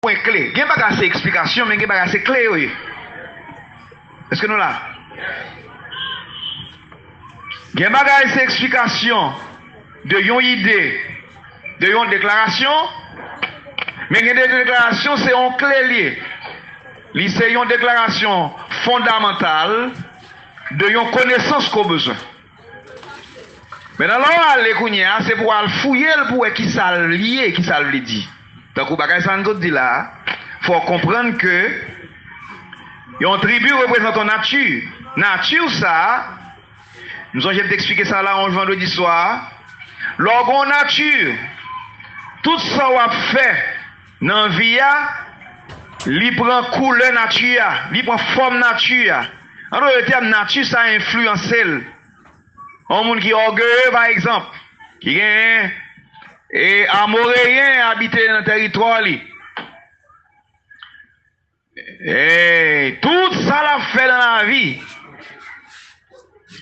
point clé. Il n'y a pas assez d'explication, mais il n'y a pas assez clé. Oui. Est-ce que nous là? Il n'y a pas assez d'explication de une idée, de une déclaration, mais il y a des déclarations, c'est un clé lié. C'est une déclaration fondamentale de une connaissance qu'on a besoin. Mais dans l'heure, c'est pour aller fouiller pour qui ça lié, qui ça veut dire. Donc, vous dit là, il faut comprendre que une tribu représente une nature. Nature, ça, nous avons expliqué ça là un vendredi soir. Lorsqu'on nature, tout ça qu'on fait dans la vie, il prend couleur nature, il prend forme nature. En d'autres termes, nature, ça influence. Un monde qui est orgueilleux, par exemple, qui est amoréen habité dans le territoire. Et tout ça l'a fait dans la vie.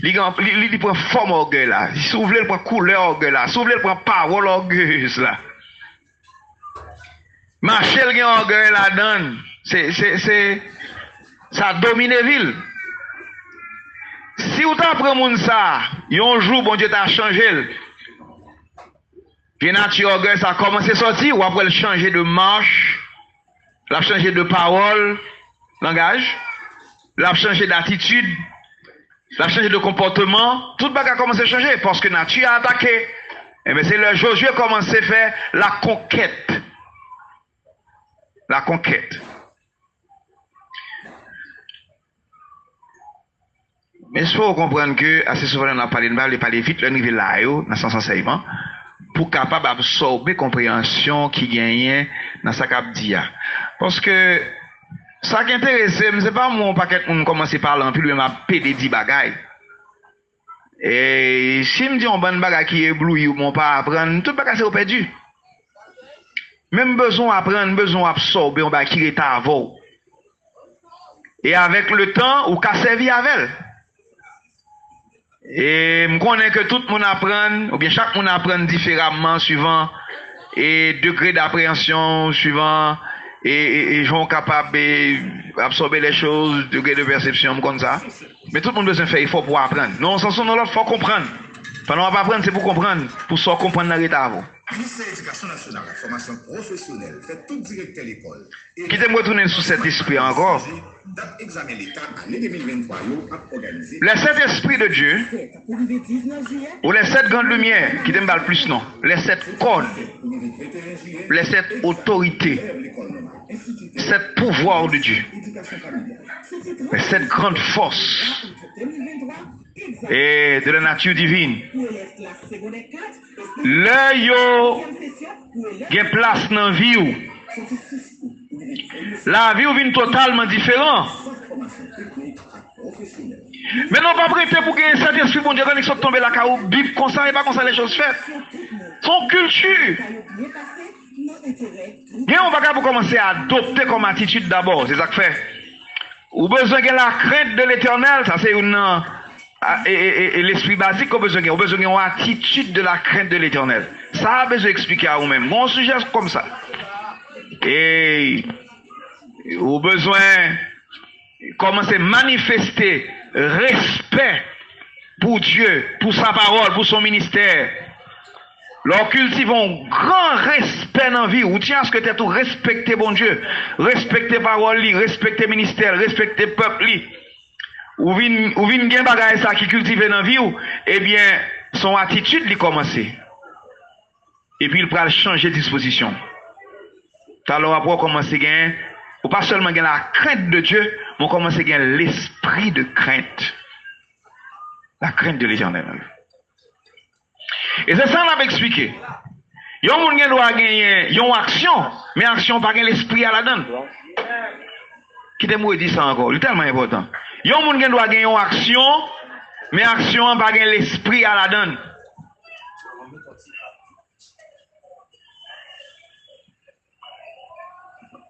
Il prend forme orgueil là. Si vous voulez, il prend couleur orgueil là. Si vous voulez, il prend parole orgueilleuse là. Marcel qui a orgueil là donne. Ça domine la ville. Si vous apprenez ça, un jour, bon Dieu t'a changé. Puis nature orgueil, ça a commencé à sortir, ou après le changer de marche, l'a changer de parole, langage, l'a changer d'attitude, l'a changer de comportement, tout le monde a commencé à changer parce que nature a attaqué. Et bien c'est le Josué a commencé à faire la conquête. La conquête. Mais il faut comprendre que, assez souvent, on a parlé vite, le niveau là, dans ce sens enseignement, pour capable d'absorber la compréhension qui gagne dans sa cap dia. Parce que, ça qui intéresse, c'est pas mon paquet on commence à parler, puis lui m'a pédé 10 bagailles. Et si me dit on bonne bagaille qui est ébloui ou mon pas apprendre, tout bagaille c'est perdu. Même besoin d'apprendre, besoin d'absorber, on va qui est avant. Et avec le temps, on va servir avec elle. Et je connais que tout le monde apprend, ou bien chaque monde apprend différemment, suivant et degré d'appréhension, suivant et sont capables d'absorber les choses, degré de perception comme ça. Mais tout le monde a besoin de faire effort pour apprendre. Non, sans son il faut comprendre. Pendant qu'on va apprendre, c'est pour comprendre, pour savoir comprendre dans l'état avant. Ministère de l'Éducation nationale, la formation professionnelle, fait tout directeur à l'école. Qui t'aime retourner sous cet esprit encore? Examen l'État, année 2023, organisé. Les 7 esprits de Dieu, ou les 7 grandes lumières, qui t'aiment le plus non, les 7 codes, les 7 autorités, 7 pouvoirs de Dieu, les 7 grandes forces et de la nature divine. Là, yo, gen place dans la vie. La vie vient totalement différente. Mais non, pas prêter pour que cet esprit, bon Dieu, quand ils sont tombés là, car Bible comme ça, et pas comme ça les choses faites. Son culture. Et on va pour commencer à adopter comme attitude d'abord, c'est ça que fait. Ou besoin de la crainte de l'éternel, ça c'est une. Et l'esprit basique qu'on a besoin d'une attitude de la crainte de l'éternel. Ça a besoin d'expliquer à vous-même. Mon sujet comme ça. Et au besoin commencer à manifester respect pour Dieu, pour sa parole, pour son ministère. Leur cultivons grand respect dans la vie. Ou tiens à ce que tu es tout respecter bon Dieu, respecter parole, respecter ministère, respecter peuple. Ou vin gen bagay ça qui cultive dans la vie, eh bien, son attitude lui commencer. Et puis il peut changer de disposition. Alors après, commencer à gagner, ou pas seulement gagner la crainte de Dieu, mais commencer à gagner l'esprit de crainte. La crainte de l'éternel. Et c'est ça qu'on a expliqué. Il y a un monde qui doit gagner une action, mais action pas gagner l'esprit à la donne. Qui te dit ça encore? C'est tellement important. Il y a un monde qui doit gagner une action, mais action pas gagner l'esprit à la donne.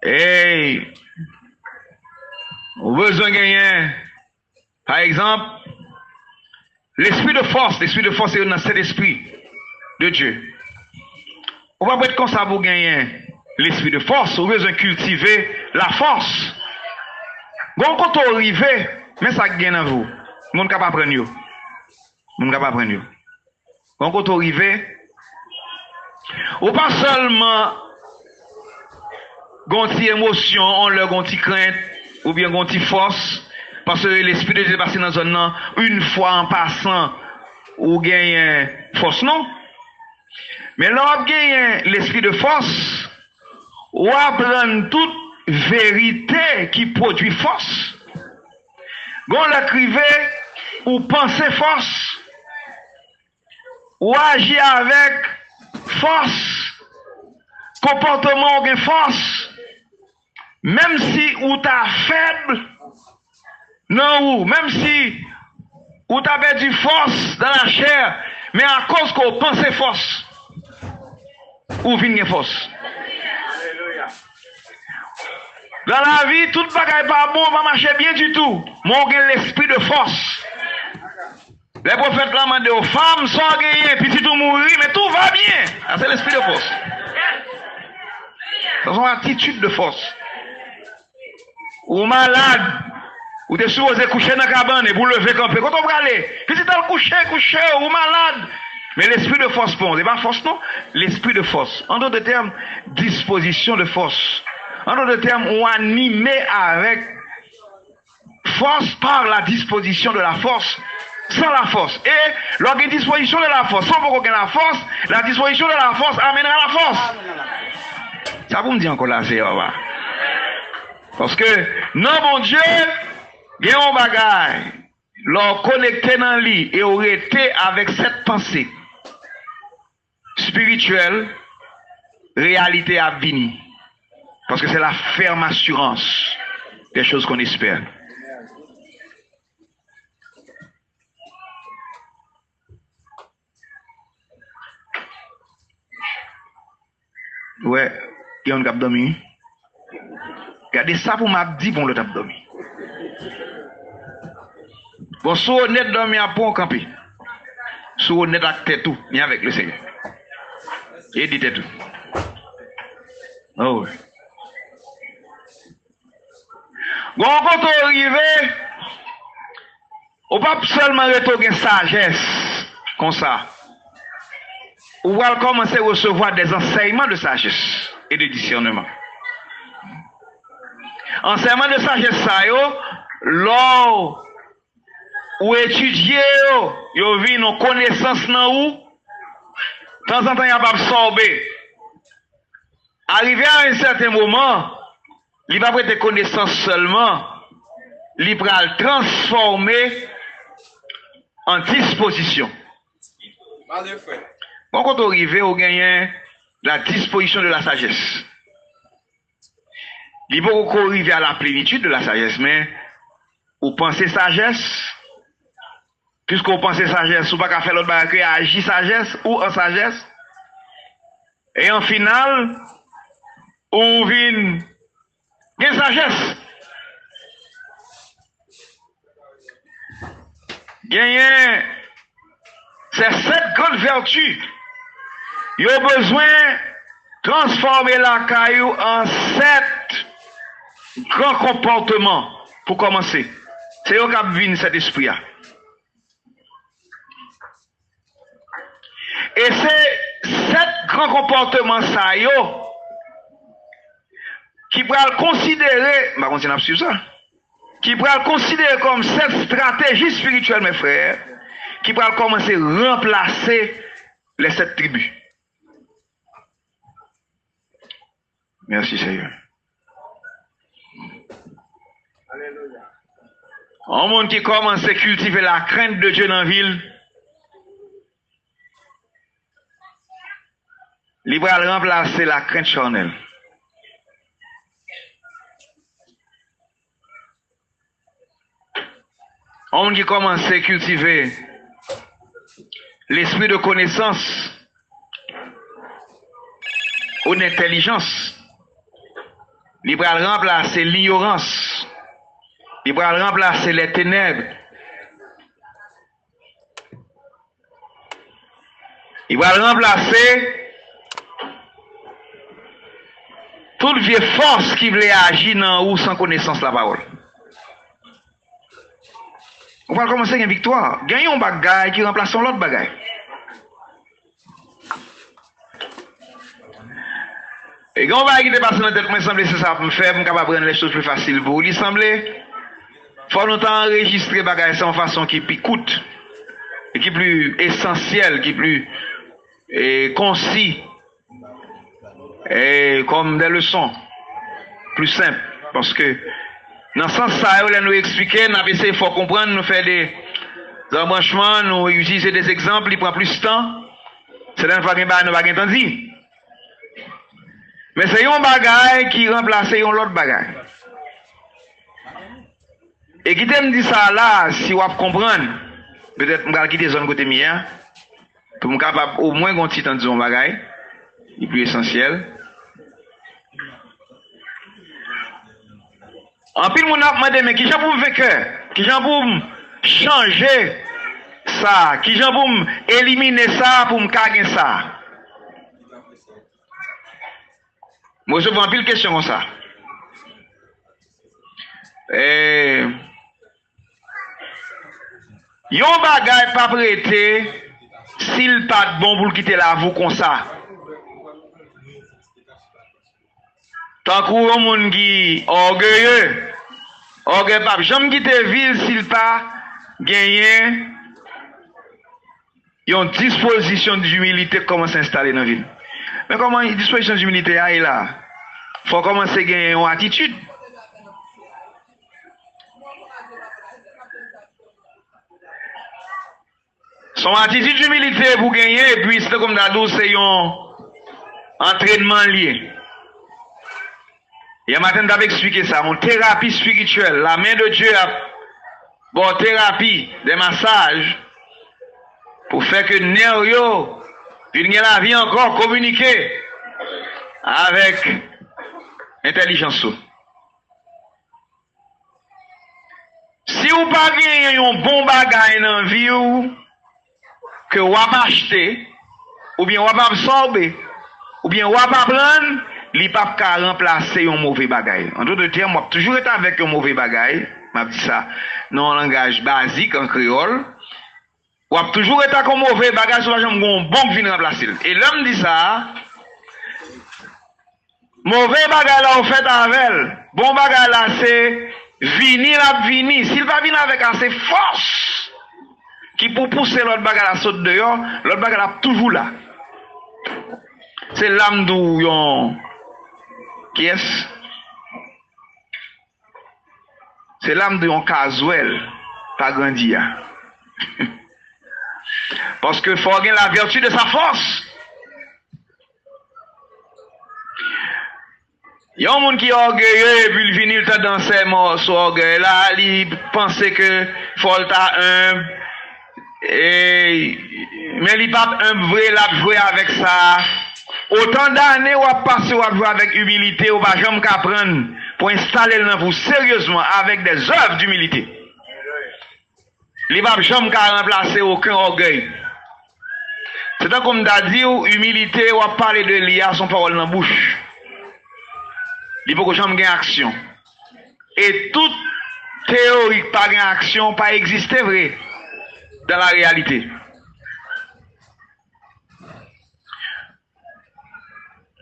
Hey, on a besoin de gagner, par exemple, l'esprit de force. L'esprit de force est dans cet esprit de Dieu. On va pas être comme ça pour gagner l'esprit de force, ou besoin cultiver la force. Bon, quand on arrive, mais ça gagne à vous. Moun capable prendre yo. Moun capable prendre yo. Bon, quand on arrive, ou pas seulement gonti émotion, on leur gonti crainte, ou bien gonti force, parce que l'esprit de Dieu passe dans zone là, une fois en passant, ou gagne force, non? Mais là, on gagne l'esprit de force, ou apprendre toute vérité qui produit force. Gon l'écrivait, ou penser force, ou agir avec force, comportement ou force, même si ou t'as faible, non ou, même si ou t'as perdu force dans la chair, mais à cause qu'on pense force, ou vient force. Dans la vie, toute bagaille pas bon, va marcher bien du tout. Moi, j'ai l'esprit de force. Les prophètes l'ont demandé aux femmes, soit gagné, puis tout mourir, mais tout va bien. C'est l'esprit de force. C'est son attitude de force. Ou malade, ou t'es supposé coucher dans la cabane et vous lever camper. Quand on va aller, puis si t'as couché, ou malade. Mais l'esprit de force, bon, c'est pas force, non? L'esprit de force. En d'autres termes, disposition de force. En d'autres termes, on animé avec force par la disposition de la force, sans la force. Et l'organisation de la force, sans pour qu'on ait la force, la disposition de la force amènera la force. Ça vous me dit encore là, c'est là. Parce que, non, mon Dieu, il y a un bagage, l'on connecté dans lui et aurait été avec cette pensée spirituelle, réalité à venir. Parce que c'est la ferme assurance des choses qu'on espère. Ouais, il y a un abdomen. Regardez ça pour m'a dit bon l'autre abdomen. Bon, si on est dormi à pont campé, si on est à tête tout, ni avec le Seigneur. Et dit tout. Oh oui. Bon, quand on arrive, on ne peut pas seulement retourner sagesse comme ça. On va commencer à recevoir des enseignements de sagesse et de discernement. Enseignement de sagesse, ça, l'or ou étudier, yo vit nos connaissances dans où, de temps en temps, il n'y a pas absorbé. Arrivé à un certain moment, il va prêter connaissance seulement, il va le transformer en disposition. Bon, quand on arrive, on gagne la disposition de la sagesse. Il faut qu'on arrive à la plénitude de la sagesse, mais vous pensez sagesse, puisqu'on pense sagesse, ou pas qu'à faire l'autre bagage, agir sagesse ou en sagesse, et en final, on vient une sagesse. Gagner, c'est cette grande vertu. Il a besoin de transformer la caillou en 7 grands comportements pour commencer. C'est eux qui ont vu cet esprit. Et c'est 7 grands comportements ça qui pourra considérer, bah continuer à suivre ça, qui pourra considérer comme cette stratégie spirituelle, mes frères, qui pourra commencer à remplacer les 7 tribus. Merci Seigneur. Alléluia. Un monde qui commence à cultiver la crainte de Dieu dans la ville, il va remplacer la crainte charnelle. Un monde qui commence à cultiver l'esprit de connaissance ou d'intelligence, il va remplacer l'ignorance, il va remplacer les ténèbres, il va remplacer toute vieille force qui voulait agir dans ou sans connaissance de la parole. On va commencer avec une victoire. Gagnons un bagage qui remplace l'autre bagage. Et quand on va quitter passer dans la tête, moi, semble c'est ça pour me faire, pour me capable rendre les choses plus faciles pour vous. Il semble, faut longtemps enregistrer bagage en façon qui plus coûte, et qui plus essentiel, qui plus concis, et comme des leçons, plus simples. Parce que, dans ce sens, ça, on nous expliquer, nous essayé, il faut comprendre, nous faire des embranchements, nous utiliser des exemples, il prend plus de temps. C'est là, nous n'avons pas entendu. Mais c'est un bagage qui remplace un autre bagage. Et qui me dit ça là, si vous comprendre, peut-être que je vais quitter zone côté mien, pour me capable au moins un petit temps de dire un bagage, le plus essentiel. En pile, mon a demandé, mais qui j'en pour me faire, qui j'en pour me changer ça, qui j'en pour me éliminer ça, pour me caguer ça. Moi, je vois pile question comme ça. Yon bagay pas prêté, s'il pas de bon pour quitter la vous comme ça. Tant qu'on moun qui orgueilleux, pas jamais quitter ville s'il pas gagné yon disposition d'humilité comment s'installer dans la ville. Mais comment une disposition d'humilité est là? Il faut commencer à gagner une attitude. Son attitude d'humilité pour gagner, et puis c'est comme d'ado, c'est un entraînement lié. Hier matin, j'avais expliqué ça, mon thérapie spirituelle, la main de Dieu a bon thérapie, des massages, pour faire que nerf puis la vie encore communiquer avec intelligence. Si vous pas gagné un bon bagage dans la vie que vous avez acheté, ou bien vous avez absorbé, ou bien vous avez prendre, il ne peut pas remplacer un mauvais bagage. En d'autres termes, moi, toujours été avec un mauvais bagage, je dis ça dans un langage basique en créole. Ou a toujours été comme mauvais bagage sur la jambe, un bon qui vient remplacer. Et l'homme dit ça, mauvais bagage là, on fait avec. Bon bagage là, c'est vini la vini. S'il va venir avec assez force, qui pour pousser l'autre bagage là saute dehors, l'autre bagage là toujours là. C'est l'âme d'où qui est-ce? C'est l'âme de yon casuel, pas grandir. Parce que faut gagner la vertu de sa force. Il y a un monde qui est orgueilleux et puis il vient le danser son orgueil là, il pense que faut le humble. Mais il n'est pas humble vrai, il a joué avec ça. Autant d'années où a passé ou a joué avec humilité, ou pas jamais qu'apprendre pour installer dans vous sérieusement avec des œuvres d'humilité. Il ne va jamais remplacer aucun orgueil. C'est comme tu as dit, humilité, ou a parlé de l'IA, son parole dans la bouche. Il ne peut jamais gagner action. Et toute théorie qui pas gagner action, pas exister vrai dans la réalité.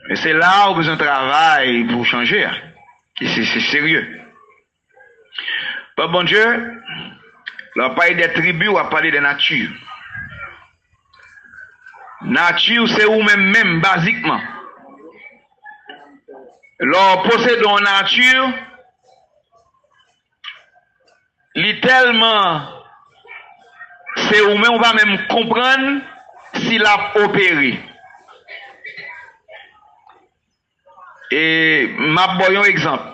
Et c'est là où vous besoin de travail pour changer. C'est sérieux. Pas bon Dieu, là, on parle des tribus, on parle de nature. Nature, c'est vous-même, basiquement. Là, possédons nature, tellement, c'est vous-même, on va même comprendre s'il a opéré. Et m'a boyon exemple.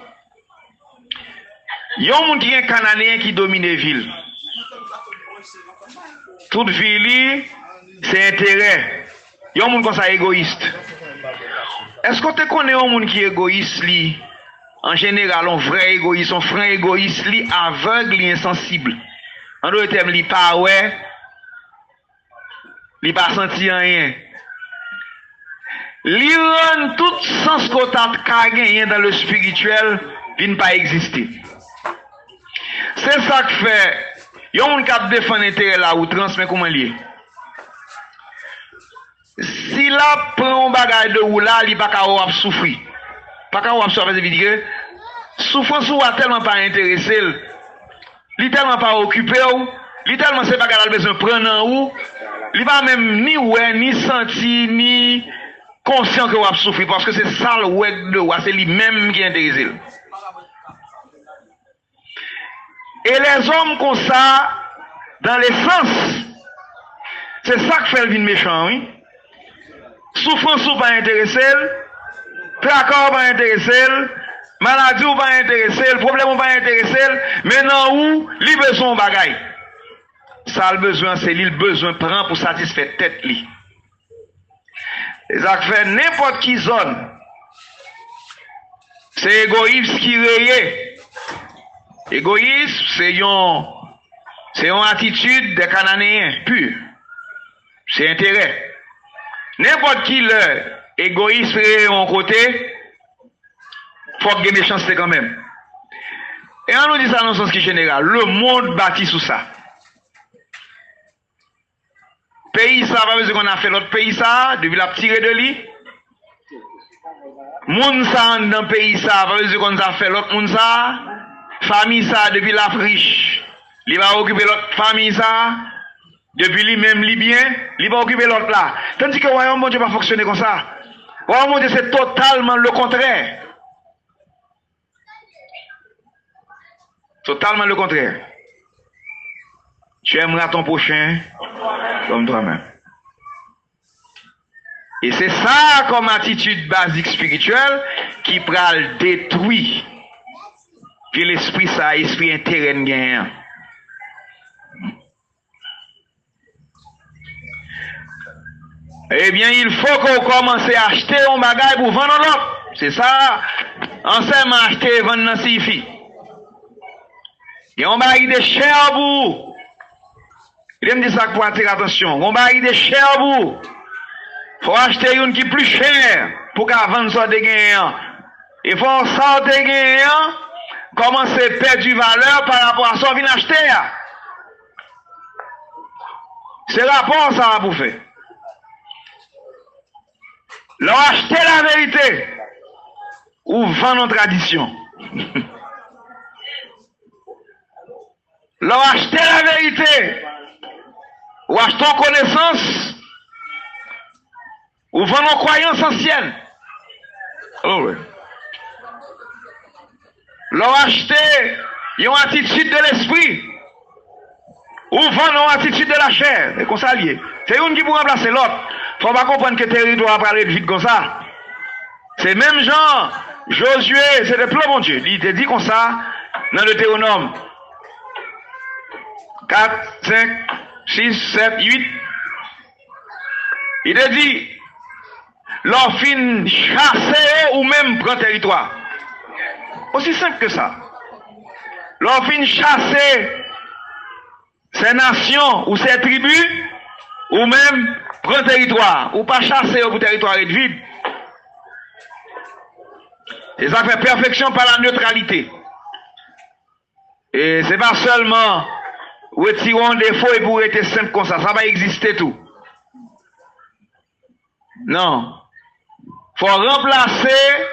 Il y a un monde qui est Cananéen qui domine les villes. Toute ville, c'est intérêt. Il y a un monde comme ça égoïste. Est-ce que tu connais un monde qui est égoïste, li? En général, un vrai égoïste, un franc égoïste, li aveugle, li insensible. En d'autres termes, li pas ouais, li pas senti rien. Li rend tout sens qu'on t'a gagné dans le spirituel, il ne pas exister. C'est ça que fait, yon qui défend l'intérêt là ou transmet comment lié. Si là prend un bagage de ou là, il pas capable souffrir. Pas capable souffrir, ça veut dire que souffrance ou a tellement pas intéressé, il tellement pas occupé ou, il tellement c'est pas qu'elle a besoin de prendre en ou, il pas même ni ouais, ni senti, ni conscient que va souffrir parce que c'est ça le ouais de ou, c'est lui-même qui est intéressé. Et les hommes comme ça, dans les sens, c'est ça qui fait le vin méchant, oui. Souffrance ou pas intéressé, placard pas intéressé, maladie ou pas intéressé, problème ou pas intéressé, mais non où, il besoin de bagaille. Ça le besoin, c'est lui le besoin prend pour satisfaire tête li. Et ça fait n'importe qui zone. C'est égoïsme qui rayé. Égoïsme, c'est une attitude des Cananéens pur. C'est intérêt. N'importe qui le égoïsme est en côté, faut qu'il y ait méchanceté quand même. Et on nous dit ça dans le sens qui général. Le monde bâti sous ça. Pays ça, pas besoin qu'on a fait l'autre pays ça, depuis la tiré de lui. Moun ça dans le pays ça, pas besoin qu'on a fait l'autre moun ça. Famille ça, depuis la friche. Il va occuper l'autre famille ça. Depuis lui-même, lui bien, il va occuper l'autre là. Tandis que le royaume de Dieu va fonctionner comme ça. Le royaume de Dieu, c'est totalement le contraire. Totalement le contraire. Tu aimeras ton prochain comme toi-même. Et c'est ça comme attitude basique spirituelle qui pral détruire. Puis l'esprit ça, esprit intérêt gagnant. Eh bien, il faut qu'on commence à acheter un bagage pour vendre l'autre. C'est ça. Enseignement acheter et vendre dans signifie. Il y a un bagage de cher pour. Il me dit ça pour attirer attention. Un bagage de cher pour. Faut acheter une qui est plus chère pour qu'elle vende ça de gagnant. Il faut sortir de gagnant, commencer à perdre du valeur par rapport à ça qu'on vient acheter. C'est rapport ça pour faire. Leur acheter la vérité ou vendre nos traditions. Leur acheter la vérité ou acheter en connaissance ou vendre nos croyances anciennes. Oh oui. Leur acheter une attitude de l'esprit ou vendre une attitude de la chair. C'est comme ça lié. C'est une qui peut remplacer l'autre. Faut pas comprendre que le territoire va parler vite comme ça. C'est même genre, Josué, c'est le plan mon Dieu. Il te dit comme ça dans le Théronome. 4, 5, 6, 7, 8. Il te dit, leur fin chasser ou même prendre territoire. Aussi simple que ça. Leur fin chasser ces nations ou ces tribus ou même prendre territoire, ou pas chasser au territoire et vide. Et ça fait perfection par la neutralité. Et c'est pas seulement retirer des défaut et pour être simple comme ça va exister tout. Non. Faut remplacer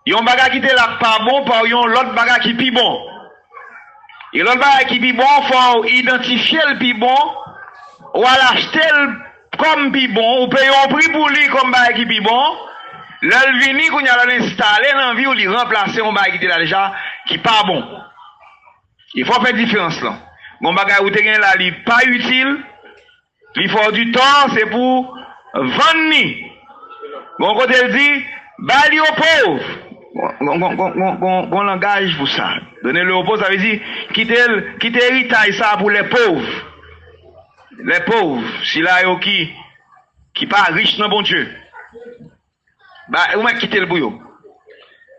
yon bagage qui était là pas bon par yon l'autre bagage qui est bon. Et l'autre bagage qui est bon, faut identifier le plus bon, ou à l'acheter comme pi bon, ou payer un prix pour lui comme bagage qui pi bon, l'el vini qu'on y a l'installer dans vie ou lui remplacer un bagage qui était là déjà, qui pas bon. Il faut faire différence là. Mon bagage ou te gen là, li pas utile, il faut du temps, c'est pour vendre ni. Bon côté elle dit, bali aux pauvres. Bon langage pour ça. Donner-le aux pauvres, ça veut dire, quitter héritage ça pour les pauvres. Les pauvres, si là yo qui pas riche non bon Dieu. Bah ou m'a quitter le bouillon.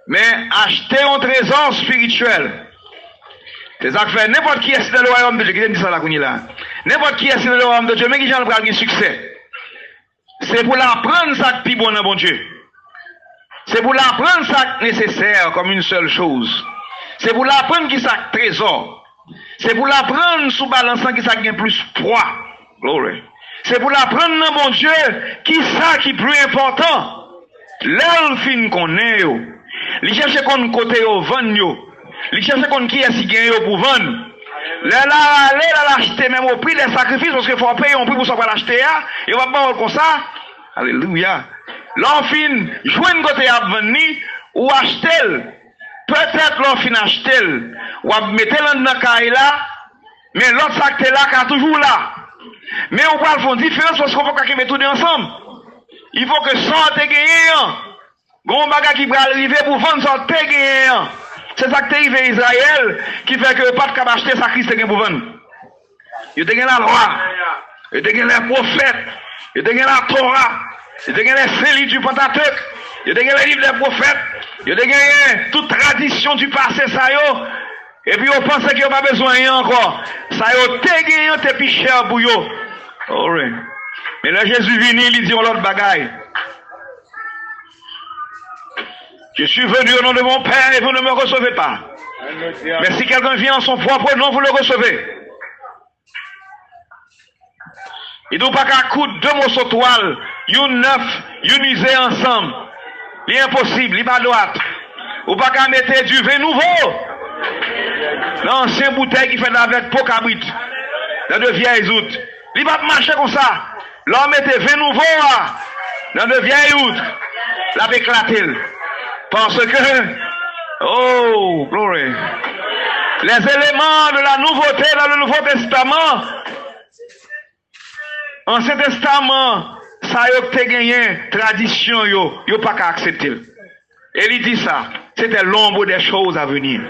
Mais acheter un trésor spirituel. C'est ça que fait n'importe qui est dans le royaume de Dieu, qui dit ça là qu'on est là. N'importe qui est dans le royaume de Dieu, mais qui j'en prend un succès. C'est pour l'apprendre ça qui est bon dans bon Dieu. C'est pour l'apprendre ça qui est nécessaire comme une seule chose. C'est pour l'apprendre qui ça trésor. C'est pour l'apprendre sous balançant qui ça gagne plus poids. Glory. C'est pour l'apprendre dans mon Dieu qui ça qui est plus important. L'elfine qu'on est yo. Il cherche qu'on côté yo vendre yo. Il cherche qu'on qui est si gagne yo pour vendre. Là l'acheter même au prix des sacrifices parce qu'il faut payer un prix pour ça pour l'acheter et on va pas comme ça. Alléluia. L'enfin joindre côté à venir ou acheter. Peut-être l'enfin acheter ou mettre dans la caille là mais l'autre sac là qui est toujours là. Mais on va faire une différence parce qu'on va pas tout ensemble. Il faut que ça te gagne. Gon bagage qui va arriver pour vendre ça te gagne. C'est ça que t'es arrivé Israël qui fait que pas de acheter ça Christ pour vendre. Il te gagne la loi. Il te gagne les prophètes. Il te gagne la Torah. Il te gagne les scellés du Pentateuque. Il te gagne les livres des prophètes. Il te gagne toute tradition du passé ça yo. Et puis on pense qu'il n'y a pas besoin encore. Ça yo te gagne te plus cher pour yo. Oh oui. Mais là Jésus venu, il dit l'autre bagaille. Je suis venu au nom de mon Père et vous ne me recevez pas. Mais si quelqu'un vient en son propre nom, vous le recevez. Il ne doit pas qu'à coudre deux morceaux de toile, une neuf, une usée ensemble. C'est impossible, il n'est pas droit. Ou pas qu'à mettre du vin nouveau. L'ancien bouteille qui fait avec pour cabrit. Dans de vieilles outres. Il ne va pas marcher comme ça. L'homme mettait vin nouveau dans de vieilles outres. La éclaté. Parce que, oh, glory. Les éléments de la nouveauté dans le Nouveau Testament, Ancien Testament, ça y a gagné, tradition, yo pas qu'à accepter. Et il dit ça, c'était l'ombre des choses à venir.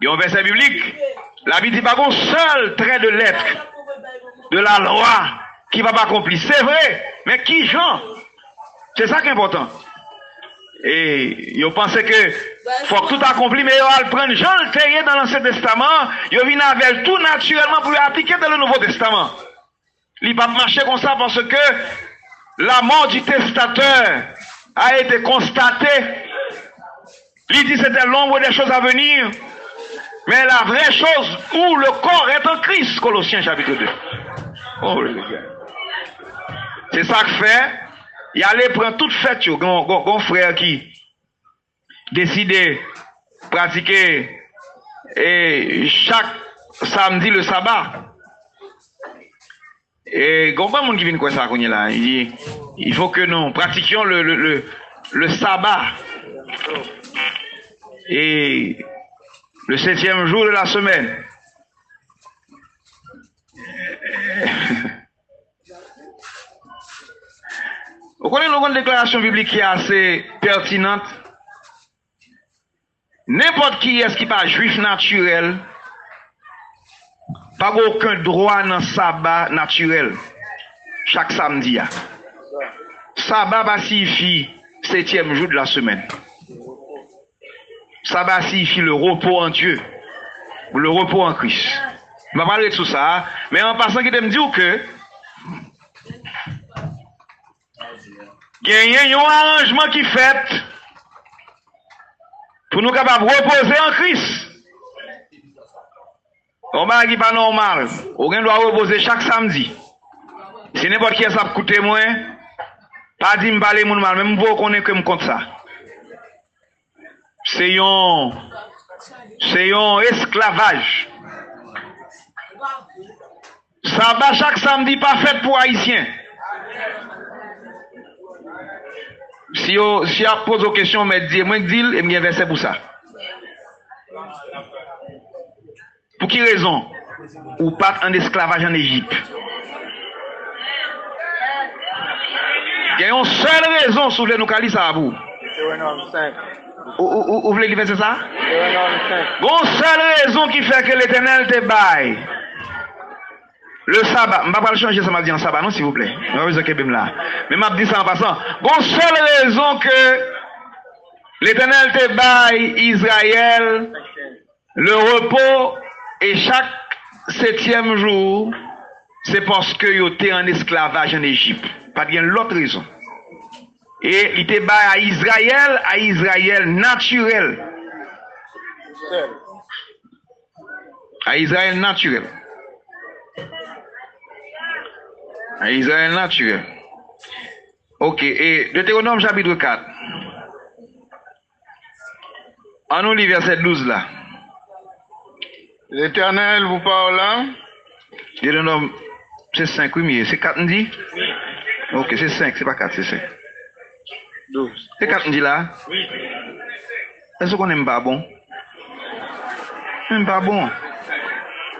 Il y a un verset biblique, la Bible dit pas un seul trait de lettre de la loi qui va pas accomplir. C'est vrai, mais qui Jean? C'est ça qui est important. Et ils pensaient que faut que tout accompli, mais ils vont prendre Jean le Théier dans l'Ancien Testament, ils viennent avec tout naturellement pour appliquer dans le Nouveau Testament. Il ne va pas marcher comme ça parce que la mort du testateur a été constatée. Il dit que c'était l'ombre des choses à venir. Mais la vraie chose où le corps est en Christ, Colossiens chapitre 2. Oh les gars. C'est ça que fait. Il allait prendre toute fête, un frère qui décide de pratiquer et chaque samedi le sabbat. Et il y a pas de monde qui vient quoi ça là. Il dit il faut que nous pratiquions le sabbat. Et le 7e jour de la semaine. Vous connaissez une déclaration biblique qui est assez pertinente. N'importe qui est-ce qui n'est pas juif naturel, pas aucun droit dans le sabbat naturel. Chaque samedi. Sabbat va signifie 7e jour de la semaine. Sabbat signifie le repos en Dieu. Ou le repos en Christ. On va parler de tout ça. Mais en passant, je vais me dire que il y a un arrangement qui fait pour nous capables de reposer en Christ. On va dire pas normal. On doit reposer chaque samedi. Si n'importe qui a ça coûter moins, pas dire me parler mon mal, même vous connaissez que me compte ça. C'est un esclavage. Sabbat chaque samedi pas fait pour Haïtiens. Si on pose aux questions, moi je dis, et me verset pour ça. Pour quelle raison? Ou pas en esclavage en Égypte? Il y a une seule raison sur le nous cali ça à vous. Vous voulez dire c'est ça? Une seule raison qui fait que l'Éternel te baille. Le sabbat, je ne vais pas changer ça, m'a dit en sabbat, non, s'il vous plaît. Je vais vous là. Mais m'a dit ça en passant. Une seule raison que l'Éternel te baille Israël, le repos, et chaque 7e jour, c'est parce que ils étaient en esclavage en Égypte. Pas bien l'autre raison. Et il était bas à Israël naturel. À Israël naturel. À Israël naturel. Ok, et Deutéronome chapitre 4. En nous lit verset 12 là. L'Éternel vous parle là. Deutéronome, c'est 5, oui, mais c'est 4 on dit? Ok, c'est 5, c'est pas 4, c'est 5. 12. C'est 4 on dit là? Oui. Est-ce qu'on n'aime pas bon? Même pas bon.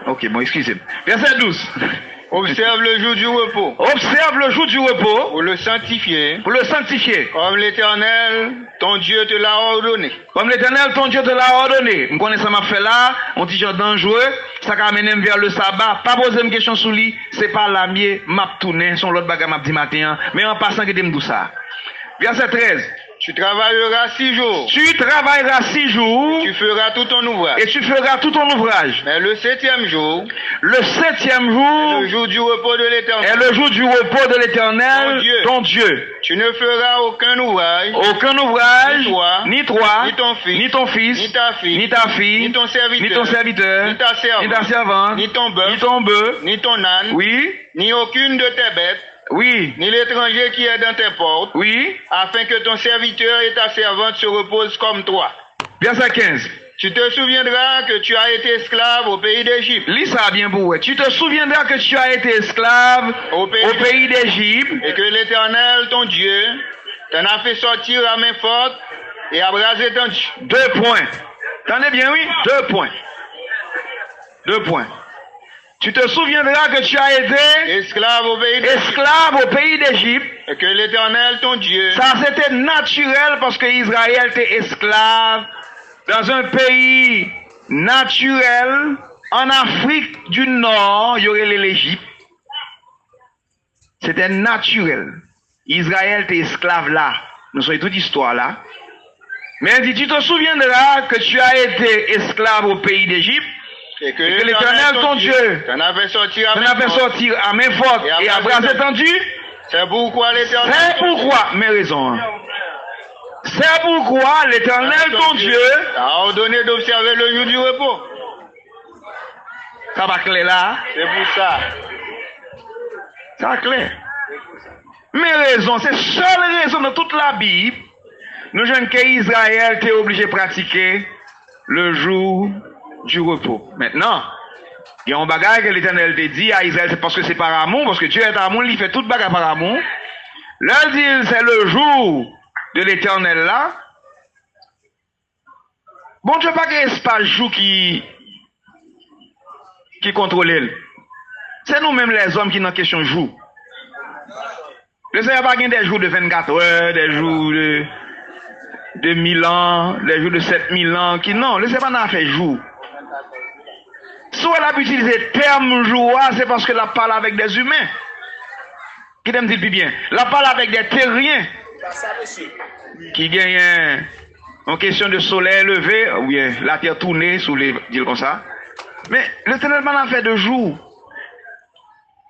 Ok, bon, excusez-moi. Verset 12. Observe le jour du repos. Observe le jour du repos Pour le sanctifier. pour le sanctifier. Comme l'Éternel, ton Dieu te l'a ordonné. Comme l'Éternel, ton Dieu, te l'a ordonné. Je connais ça m'a fait là, on dit genre dangereux, ça qui amène vers le sabbat. Pas poser une question sur lui, c'est pas la mienne, m'a tourné, son l'autre bagarre m'a dit matin, mais en passant que t'aimes tout ça. Verset 13. Tu travailleras 6 jours. Tu travailleras 6 jours Tu feras tout ton ouvrage. et tu feras tout ton ouvrage. Mais le 7e jour, Le 7e jour le jour du repos de est l'Éternel, le jour du repos de l'Éternel, ton Dieu. tu ne feras aucun ouvrage, Aucun ouvrage, Ni toi, ni ni ton fils, ni ta fille, ni ta fille, ni ton serviteur, ni ta servante, ni ton bœuf, ni ton bœuf, ni ton âne, oui, ni aucune de tes bêtes, oui, ni l'étranger qui est dans tes portes, oui. afin que ton serviteur et ta servante se reposent comme toi. Verset 15. Tu te souviendras que tu as été esclave au pays d'Égypte, Lis ça bien pour vous. Tu te souviendras que tu as été esclave au pays, au pays d'Égypte et que l'Éternel, ton Dieu, t'en a fait sortir à main forte et a brasé ton Dieu. 2 points. T'en bien, oui? 2 points. 2 points. Tu te souviendras que tu as été Esclave au pays d'Égypte, esclave au pays d'Égypte. et que l'Éternel, ton Dieu, Ça, c'était naturel parce que Israël était esclave dans un pays naturel. En Afrique du Nord, il y aurait l'Égypte. C'était naturel. Israël était esclave là. Nous sommes toute histoire là. Mais il dit, tu te souviendras que tu as été esclave au pays d'Égypte. et que Et que l'Éternel, ton Dieu, t'en a fait sortir à t'en main a fait forte. sortir à main forte et à bras étendus. C'est pourquoi l'Éternel, C'est pourquoi, mes raisons. C'est pourquoi l'Éternel, ton Dieu, t'a ordonné d'observer le jour du repos. ça va clair là. C'est pour ça. Ça va clair. Mes raisons, c'est seule raison de toute la Bible. Nous jeunes qu'Israël était obligé de pratiquer le jour du repos. Maintenant, il y a un bagage que l'Éternel te dit à Israël, c'est parce que c'est par amour, parce que Dieu est amour, il fait tout bagage par amour. Là, il dit, c'est le jour de l'Éternel là. Bon Dieu, pas que c'est pas le jour qui contrôle. C'est nous-mêmes les hommes qui n'ont question jour. Le Seigneur n'a pas des jours de 24 heures, des jours de 1000 ans, des jours de 7000 ans, qui non, le Seigneur n'a pas fait jour. Si elle a utilisé le terme jour, c'est parce que la parle avec des humains. Qui t'aime dire plus bien? La parle avec des terriens. Qui gagnent en question de soleil levé, ou bien la terre tournée, sous les dire comme ça. Mais l'Éternel n'a pas fait de jour.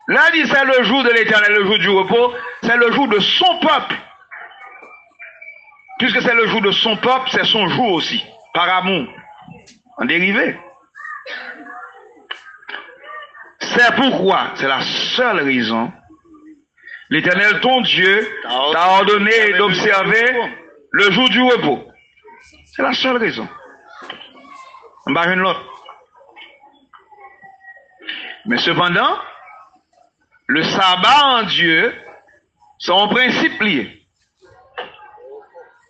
Là, il dit c'est le jour de l'Éternel, le jour du repos, c'est le jour de son peuple. Puisque c'est le jour de son peuple, c'est son jour aussi, par amour. En dérivé. C'est pourquoi, c'est la seule raison, l'Éternel, ton Dieu, t'a ordonné d'observer le jour du repos. C'est la seule raison. On va une l'autre. Mais cependant, le sabbat en Dieu, son principe lié.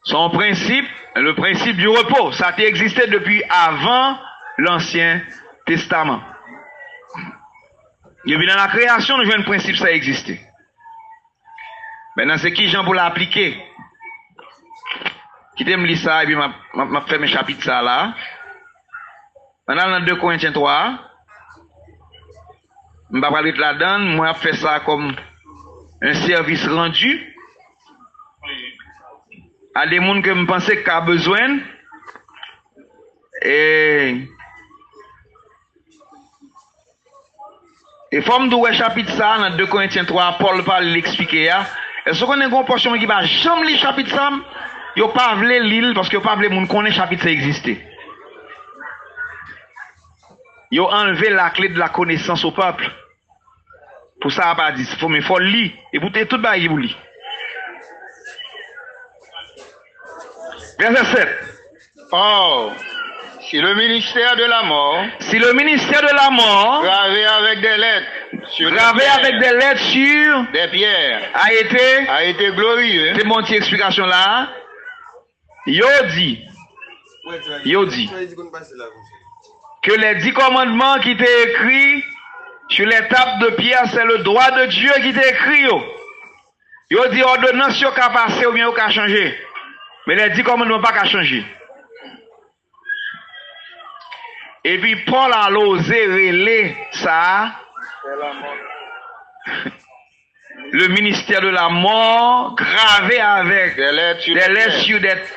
Son principe, le principe du repos, ça a existé depuis avant l'Ancien Testament. Depuis dans la création, nous avons un principe, ça a existé. Maintenant, c'est qui Jean pour l'appliquer? Qui t'aime lire ça, et puis m'a fait mes chapitres ça là. Maintenant, dans 2 Corinthiens 3, je ne vais pas parler de la donne, moi, je fais ça comme un service rendu à des gens que je pense qu'il a besoin. Et Et forme de chapitre ça, dans 2 Corinthiens 3, Paul parle l'expliquer. Est-ce qu'on a une portion qui va jamais lire chapitre ça? Il n'y a pas voulu l'île parce qu'il n'y a pas voulu moun connaît chapitre ça exister. Il a enlevé la clé de la connaissance au peuple. Pour ça, pas dit. Il faut lire. Et pour tout le bagage, vous lire. Verset 7. Or, si le ministère de la mort, Si le ministère de la mort, gravé avec des lettres sur gravé avec des lettres sur, des pierres, a été glorieux, c'est mon petit explication là. Yo dit que les 10 commandements qui étaient écrits sur les tables de pierre, c'est le droit de Dieu qui était écrit. Yo dit ordonnance yo ka passer ou bien yo ka changer. Mais les 10 commandements pas qu'à changer. Et puis Paul a osé relayer ça. Le ministère de la mort gravé avec des lettres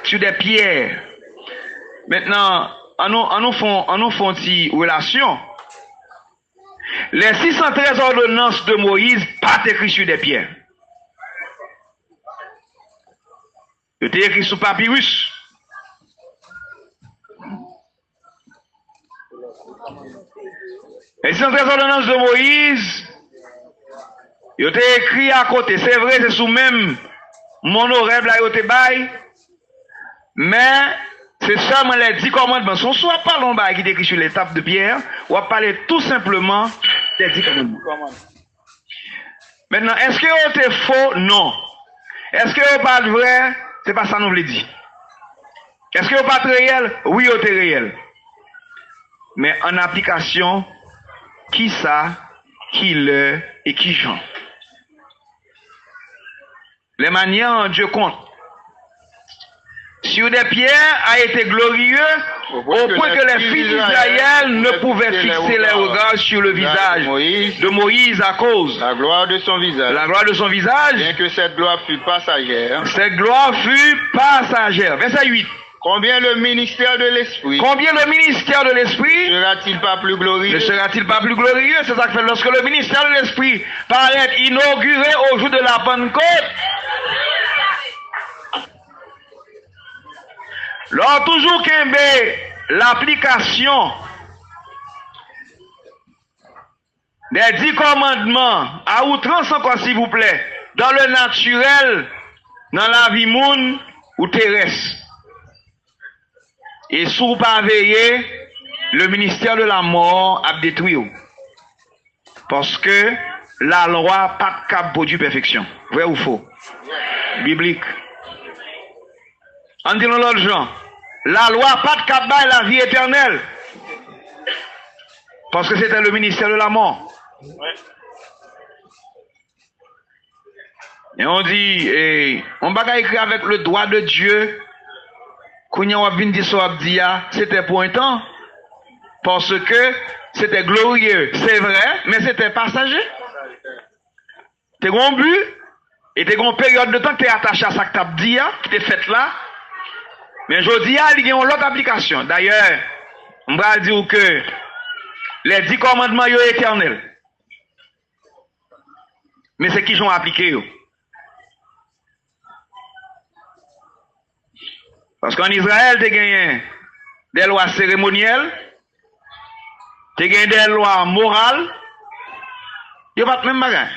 sur des pierres. Maintenant, en nous font une relation. Les 613 ordonnances de Moïse pas écrites sur des pierres. Ils étaient écrits sur papyrus. Les 613 ordonnances de Moïse, ils étaient écrits à côté. C'est vrai, c'est sous même mon oreille là, ils étaient bail. Mais c'est seulement les 10 commandements. Son soit pas l'on qui est écrit sur les tables de pierre, ou à parler tout simplement des 10 commandements. Maintenant, est-ce que c'est faux? Non. Est-ce que c'est pas vrai? C'est pas ça nous voulons dire. Est-ce que c'est pas réel? Oui, c'est réel. Mais en application, qui ça, qui le et qui Jean? Les manières Dieu compte. Sur des pierres a été glorieux au point que les fils d'Israël ne pouvaient fixer les regards sur le visage de Moïse à cause la gloire de son visage. La gloire de son visage. Bien que cette gloire fût passagère. Cette gloire fut passagère. Verset 8. Combien le ministère de l'Esprit sera-t-il pas plus glorieux? Ne sera-t-il pas plus glorieux? C'est ça que fait lorsque le ministère de l'Esprit paraît inauguré au jour de la Pentecôte. Lors toujours qu'il y a l'application des 10 commandements à outrance encore s'il vous plaît, dans le naturel, dans la vie monde ou terrestre. Et sous pas veiller, le ministère de la mort a détruit. Parce que la loi pas de cap produit perfection. Vrai ou faux? Biblique. En disant l'autre gens, la loi pas de cap bail la vie éternelle. Parce que c'était le ministère de la mort. Et on dit, on va écrire avec le droit de Dieu. C'était pour un temps. Parce que c'était glorieux. C'est vrai, mais c'était passager. T'es un but, et t'es une période de temps que t'es attaché à ça que t'as dit, qui t'est fait là. Mais je dis, il y a une autre application. D'ailleurs, on va dire que les 10 commandements sont éternels. Mais c'est qui sont appliqués. Parce qu'en Israël, tu as gagné des lois cérémonielles, tu as gagné des lois morales, il n'y a pas de même bagage.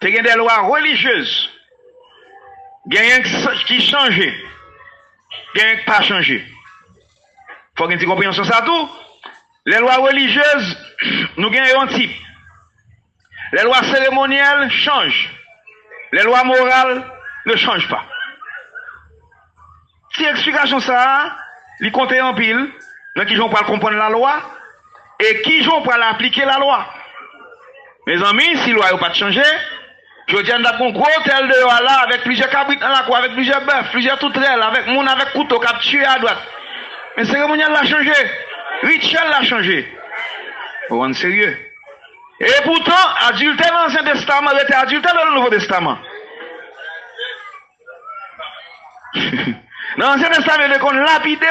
Tu as gagné des lois religieuses, gagné qui changent, gagné qui pas changé. Il faut que tu comprennes ça tout. Les lois religieuses, nous gagnons un type. Les lois cérémonielles changent. Les lois morales ne changent pas. Si explication ça, ils comptent en pile, donc qui vont pas comprendre la loi et qui vont pas appliquer la loi. Mes amis, si la loi n'a pas changé, je dis qu'on a un gros tel de loi là avec plusieurs cabrites dans la cour, avec plusieurs bœufs, plusieurs toutrelles, avec mon avec couteau qui a tué à droite. Mais cérémonial l'a changé, rituel l'a changé. Vous êtes sérieux? Et pourtant, adultère dans l'Ancien Testament était adultère dans le Nouveau Testament. Dans l'Ancien Testament, il y a lapidé.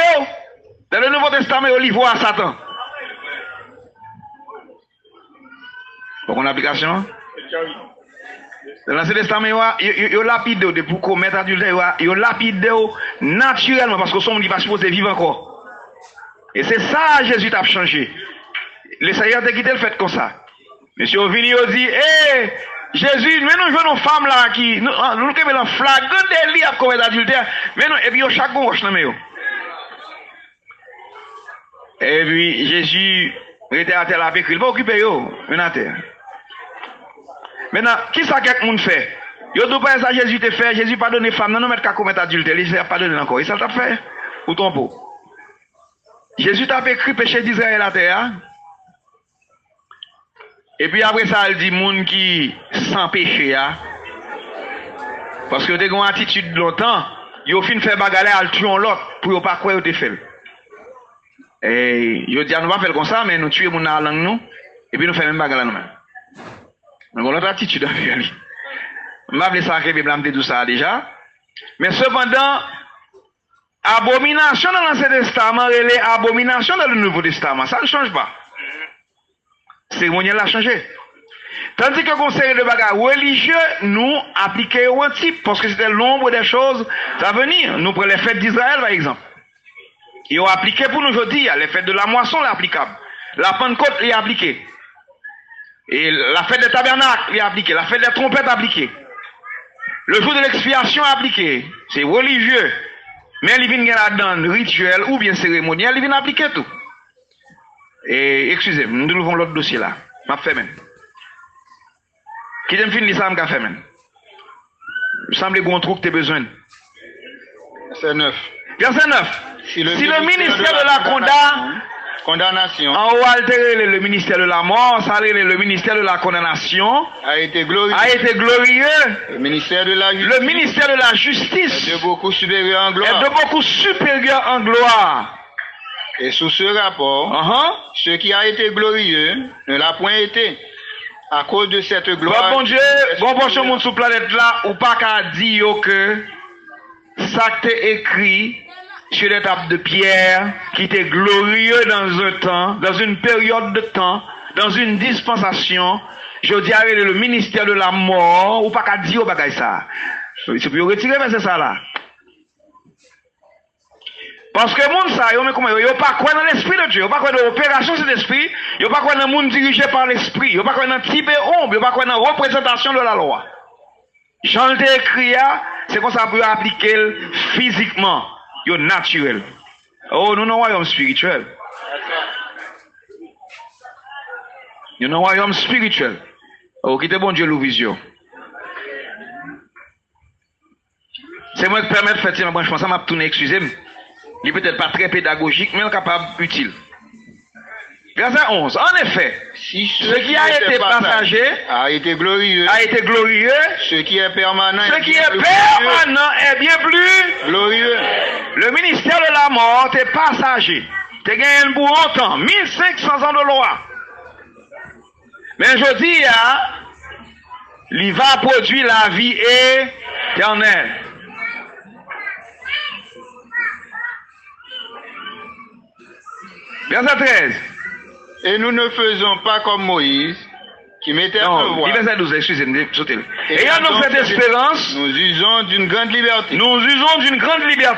Dans le Nouveau Testament, il y a à Satan. Pour une application? Dans l'Ancien Testament, ils lapidé pour commettre adultère, ils lapidé naturellement parce que son monde n'est pas supposé vivre encore. Et c'est ça Jésus t'a changé. Le Seigneur t'a quitté le fait comme ça. Monsieur Vini dit, hé, Jésus, mais nous jouons une femme là qui, nous avons un flagrant délit à commettre adultère, mais nous, et puis chaque bon roche dans le. Et puis Jésus était à terre avec lui, il va occuper yo, une à terre. Maintenant, qui ça que monde fait? Yo tout pas ça Jésus te fait, Jésus pas donné femme, non non mettre qu'à commettre adultère, il pas donné encore. Et ça t'a fait ou ton pot. Jésus t'a écrit péché d'Israël à terre. Et puis après ça, il dit monde qui sans péché parce que t'es une attitude longtemps, yo fin faire bagarre al tuer l'autre pour pas croire te fait. Et yo dit nous pas faire comme ça mais nous tuer mon dans langue nous et puis nous faire même bagarre nous-mêmes. Donc l'autre attitude avec lui. M'a blessé ça que Bible me dit tout ça déjà. Mais cependant abomination dans l'Ancien Testament et les abominations dans le Nouveau Testament, ça ne change pas. Cérémoniel a changé. Tandis que le conseil de bagarre religieux, nous appliquons un type, parce que c'était l'ombre des choses à venir. Nous prenons les fêtes d'Israël, par exemple. Ils ont appliqué pour nous aujourd'hui, les fêtes de la moisson, c'est applicable. La Pentecôte, est appliquée. Et la fête des tabernacles, est appliquée. La fête des trompettes, est appliquée. Le jour de l'expiation, est appliqué. C'est religieux. Mais il vient là-dedans, rituel ou bien cérémoniel, il vient appliquer tout. Et excusez-moi, nous devons l'autre dossier là. M'a fait même. Qui t'aime finir ça, m'a fait même. Il me semble qu'on trouve que tu as besoin. C'est 9. Verset 9. Si le ministère de la condamnation en haut altéré le ministère de la mort, ça le ministère de la condamnation a été glorieux. Le ministère de la justice est de beaucoup supérieur en gloire. Et sous ce rapport, ce qui a été glorieux ne l'a point été. À cause de cette gloire. Bon Dieu, bon monde sur planète là, ou pas qu'à dire que ça t'est écrit sur les tables de pierre, qui était glorieux dans un temps, dans une période de temps, dans une dispensation, je dirais le ministère de la mort, ou pas qu'à dire au bagay ça. C'est pour retirer, mais c'est ça là. Parce que moun ça, yo pas quoi dans l'esprit de Dieu, yo pas quoi dans l'opération de l'esprit, yo pas quoi dans monde dirigé par l'esprit, yo pas quoi dans type et ombre, yo pas quoi dans représentation de la loi. Jean le écrit, c'est comme ça pour appliquer physiquement, yo naturel. Oh, nous non royaume spirituel. Nous non royaume spirituel. Oh, qui te bon Dieu l'ouvision. C'est moi qui permets de faire ça, je pense que m'a tourné, excusez-moi. Il n'est peut-être pas très pédagogique, mais capable utile. Verset 11. En effet, si ce qui a été passager a été glorieux, ce qui est permanent est bien plus glorieux. Le ministère de la mort est passager. Tu gagné pour longtemps, 1500 ans de loi. Mais je dis, il va produire la vie éternelle. Verset 13. Et nous ne faisons pas comme Moïse, qui mettait un voile. Verset 12, excusez-moi, sautez. Ayant donc cette espérance, nous usons d'une grande liberté.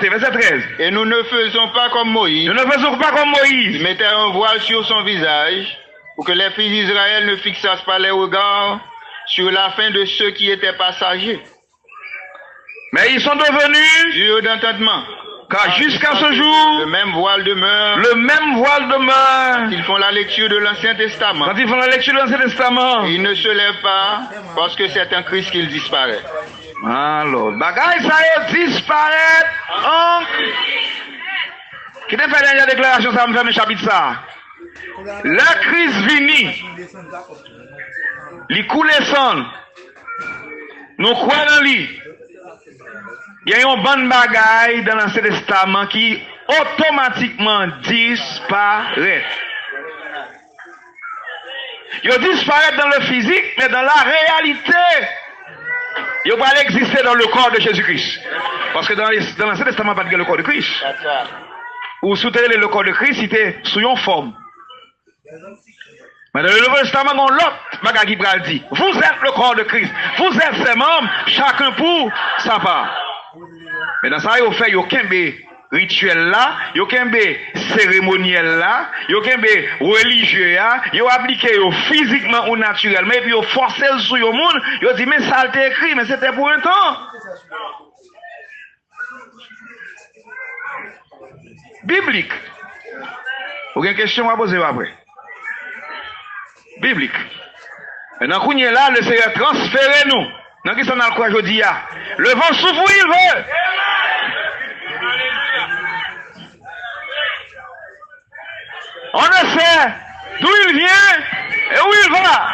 Verset 13. Et nous ne faisons pas comme Moïse, qui mettait un voile sur son visage, pour que les fils d'Israël ne fixassent pas les regards sur la fin de ceux qui étaient passagers. Mais ils sont devenus durs d'entendement. Car jusqu'à ce jour, le même voile demeure. Quand ils font la lecture de l'Ancien Testament. Ils ne se lèvent pas parce que c'est un Christ qu'il disparaît. Alors, bagaille ça y disparaît. Qui t'a fait la dernière déclaration, ça me fait un chapitre ça. La crise vini. Les coulées sang. Nous croyons dans lui. Il y a une bonne bagaille dans l'Ancien Testament qui automatiquement disparaît. Il disparaît dans le physique, mais dans la réalité, il va exister dans le corps de Jésus-Christ. Parce que dans l'Ancien Testament, il n'y a pas le corps de Christ. Ou soutenir le corps de Christ, c'était sous une forme. Mais dans le Nouveau Testament, on l'autre bagage qui pral dit. Vous êtes le corps de Christ. Vous êtes ses membres, chacun pour sa part. Mais dans ça, il fait aucun rituel là, il y a un cérémoniel là, il y a un religieux là, il y a appliqué physiquement ou naturellement, et puis il forcé sur le monde, il dit mais ça a été écrit, mais c'était pour un temps. Biblique. Vous avez une question à poser après? Biblique. Maintenant, qu'on est là, le Seigneur transférez-nous. Dans qui s'en a quoi je dis? Le vent souffle où il veut. On ne sait d'où il vient et où il va.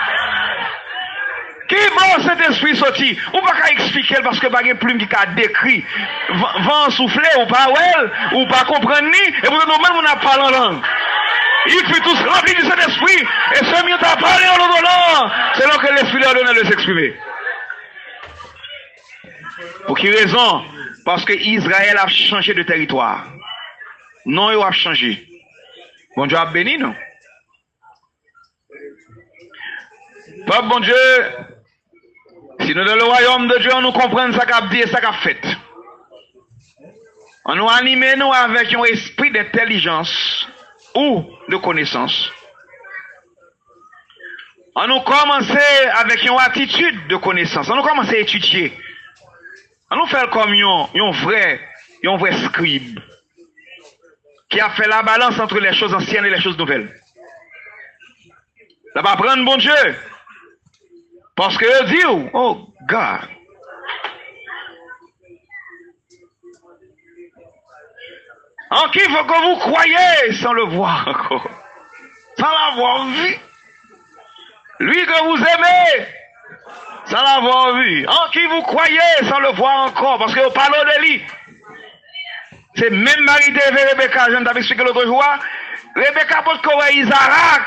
Qui va cet esprit sorti? Ou pas qu'à expliquer parce que pas de plume qui a décrit. Vent souffler ou pas well, ou pas comprendre ni, et pour que nous-mêmes on a parlé en langue. Il fut tous remplis de cet esprit, et ce mieux t'a parlé en l'autre langue, selon que l'esprit leur donne de s'exprimer. Pour quelle raison? Parce que Israël a changé de territoire. Non, il a changé. Bon Dieu a béni, non? Peuple, bon Dieu, si nous dans le royaume de Dieu, on nous comprend ça qu'a dit et ça qu'a fait. On nous anime nous avec un esprit d'intelligence ou de connaissance. On nous commence avec une attitude de connaissance. On nous commence à étudier. On nous fait comme un vrai scribe qui a fait la balance entre les choses anciennes et les choses nouvelles. Ça va prendre bon Dieu. Parce que Dieu dit, oh God. En qui faut que vous croyez sans le voir encore. Sans l'avoir vu. Lui que vous aimez. Sans l'avoir vu. En qui vous croyez sans le voir encore. Parce que vous parlez de lui. C'est même Marie de Rebecca, je t'avais expliqué l'autre jour. Rebecca peut courir Isaac.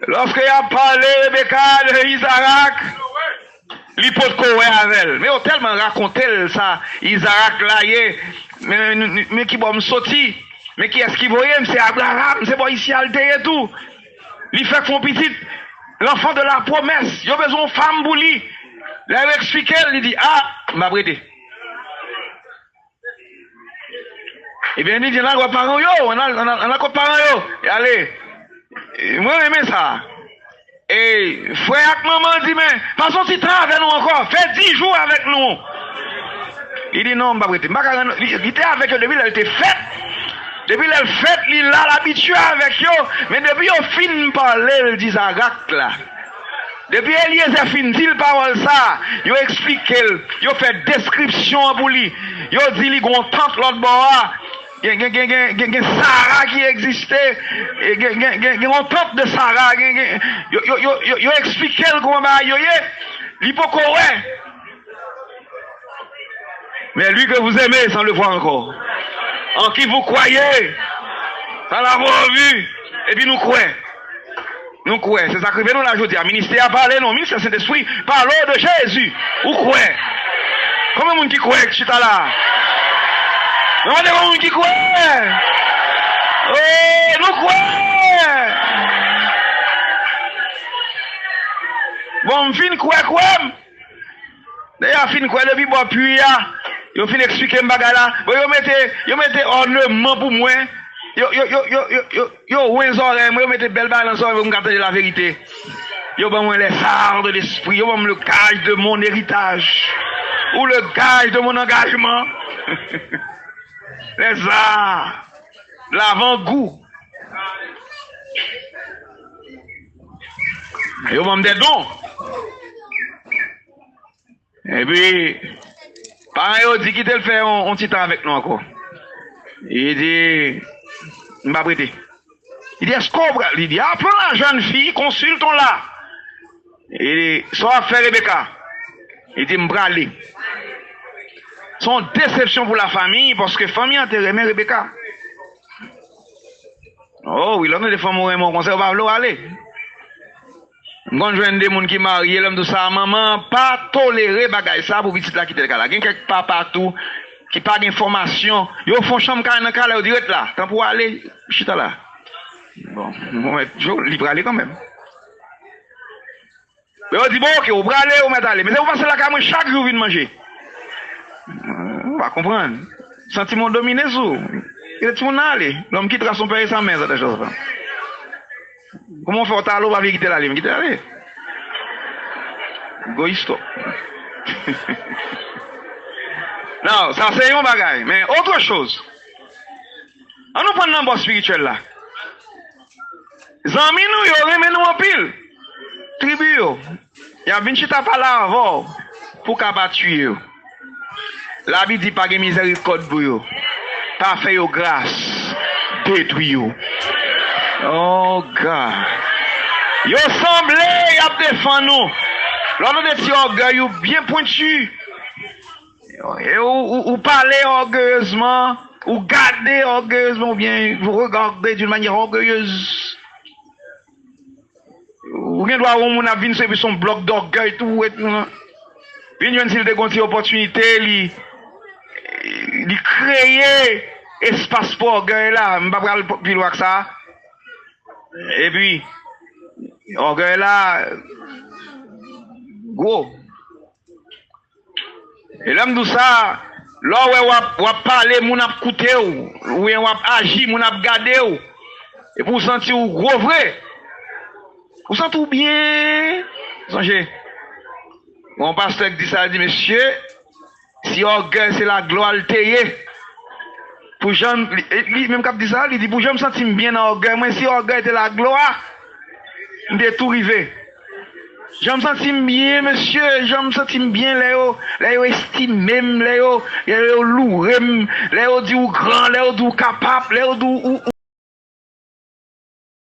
Lorsqu'il a parlé Rebecca de Isaac, il peut courir avec elle. Mais on tellement raconté ça, Isaac là, mais qui va me sortir. Mais qui est-ce qui voyait? C'est Abraham, c'est bon ici alter et tout. Il fait son petit, l'enfant de la promesse. Il a besoin de femme pour lui. Il a expliqué, il dit, m'a prêté. Et bien, il dit, on a parents, on a parents, et allez, moi, j'aime ça. Et frère et maman dit, mais, passons si temps avec nous encore, fais 10 jours avec nous. Il dit, non, m'a prêté. Il était avec eux depuis, elle était faite. Depuis le fait, il a l'habitude avec eux, mais depuis il fin parler d'Isaac là. Depuis Eliezer fin dit parole ça, il explique, il fait description pour lui. Il dit il y a tante l'autre bord, il y a Sarah qui existait, il y a tante de Sarah, il explique comment il peut courir. Mais lui que vous aimez sans le voir encore. En qui vous croyez, sans l'avoir vu, et puis nous croyons. Nous croyons. C'est ça que nous l'avons dit. Le ministère a parlé, non, le ministère Saint-Esprit, parlons de Jésus. Vous croyez. Combien de monde qui croit que je suis là? Combien de monde qui croit? Oh, nous croyons. Bon, je finis quoi? D'ailleurs, je finis quoi depuis bon puis yo fin expliquer m'bagala, yo mettez ornement pour moi. Yo ouin oreilles, yo mettez belle balance pour me garder la vérité. Yo ban moi les arts de l'esprit, yo ban le gage de mon héritage ou le gage de mon engagement. Les arts, l'avant-goût. Yo ban des dons. Et puis pareil, il dit qu'il te le fait un petit temps avec nous encore. Il dit, il m'a prêté. Il dit, est-ce qu'on il dit, appelons la jeune fille, consultons-la. Il dit, soit faire Rebecca. Il dit, m'bra aller. Son déception pour la famille, parce que la famille a aimé Rebecca. Oh oui, l'on a des femmes qui ont conseil, on va vouloir aller. Quand je vois des gens qui marient, l'homme de sa maman, pas tolérer bagay ça pour petit là qui te là. Il y a quelques papa tout qui pas d'information. Ils font chambre dans le direct là. Tant pour aller, chita là. Bon, je libre aller quand même. Mais on dit bon, ok, on va aller, on va aller. Mais vous passez là quand chaque jour vient manger. On va comprendre. Sentiment dominé sous. Il est tout le monde aller. L'homme quittera son père et sa mère, ça des choses. Comment on fait au talon, on va quitter l'aller, quitter l'aller. Goïste. Non, ça c'est un bagage. Mais autre chose. On nous prend l'ambiance spirituel là. Zami nous, yo remen nous en pile. Tribu yo. Y'a vin chita pa la avant pour capable tuer yo. La Bible dit pas de miséricorde pour yo. Pas fait yo grâce. Détruit yo. Oh God. Yo semblé y'a défend nous. L'on de petits orgueil yo bien pointu. Ou parler orgueilleusement, ou garder orgueilleusement, ou bien vous regardez d'une manière orgueilleuse. Ou bien doit on a vu son bloc d'orgueil tout et tout. Bien s'il a une opportunité, il créer espace pour orgueil là, je ne vais pas parler plus loin que ça. Et puis orgueil là gros. Et l'homme de ça, là où on parler, on a écouté, où on a agi, on a gardé, et pour sentir gros vrai, vous sentez bien, songez. Mon pasteur dit ça, il dit, monsieur, si orgueil c'est la gloire, le taillé. Pour Jean, même quand il dit ça, il dit, pour Jean me sentir bien dans orgueil, mais si orgueil c'est la gloire, il est tout rivé. Je me sens bien, monsieur, je me sens bien, Léo estimé, Léo lourd, Léo dit ou grand, Léo dit ou capable, Léo dit ou